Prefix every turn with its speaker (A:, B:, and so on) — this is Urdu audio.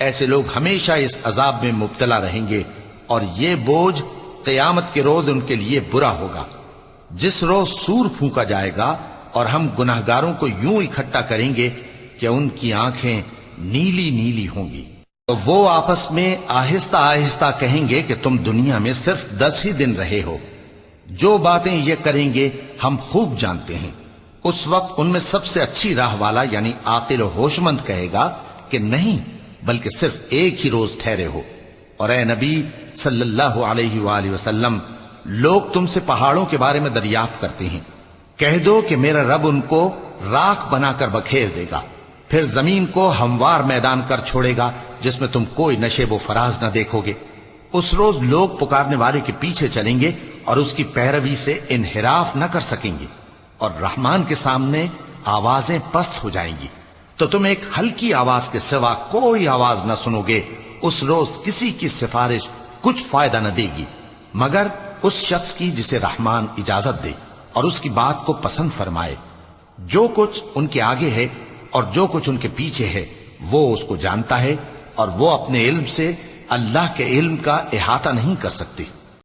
A: ایسے لوگ ہمیشہ اس عذاب میں مبتلا رہیں گے، اور یہ بوجھ قیامت کے روز ان کے لیے برا ہوگا، جس روز سور پھونکا جائے گا اور ہم گناہگاروں کو یوں اکٹھا کریں گے کہ ان کی آنکھیں نیلی نیلی ہوں گی۔ تو وہ آپس میں آہستہ آہستہ کہیں گے کہ تم دنیا میں صرف 10 ہی دن رہے ہو، جو باتیں یہ کریں گے ہم خوب جانتے ہیں۔ اس وقت ان میں سب سے اچھی راہ والا یعنی عاقل و ہوش مند کہے گا کہ نہیں، بلکہ صرف ایک ہی روز ٹھہرے ہو۔ اور اے نبی صلی اللہ علیہ وآلہ وسلم، لوگ تم سے پہاڑوں کے بارے میں دریافت کرتے ہیں، کہہ دو کہ میرا رب ان کو راکھ بنا کر بکھیر دے گا، پھر زمین کو ہموار میدان کر چھوڑے گا جس میں تم کوئی نشیب و فراز نہ دیکھو گے۔ اس روز لوگ پکارنے والے کے پیچھے چلیں گے اور اس کی پیروی سے انحراف نہ کر سکیں گے، اور رحمان کے سامنے آوازیں پست ہو جائیں گی، تو تم ایک ہلکی آواز کے سوا کوئی آواز نہ سنو گے۔ اس روز کسی کی سفارش کچھ فائدہ نہ دے گی مگر اس شخص کی جسے رحمان اجازت دے اور اس کی بات کو پسند فرمائے۔ جو کچھ ان کے آگے ہے اور جو کچھ ان کے پیچھے ہے وہ اس کو جانتا ہے، اور وہ اپنے علم سے اللہ کے علم کا احاطہ نہیں کر سکتے۔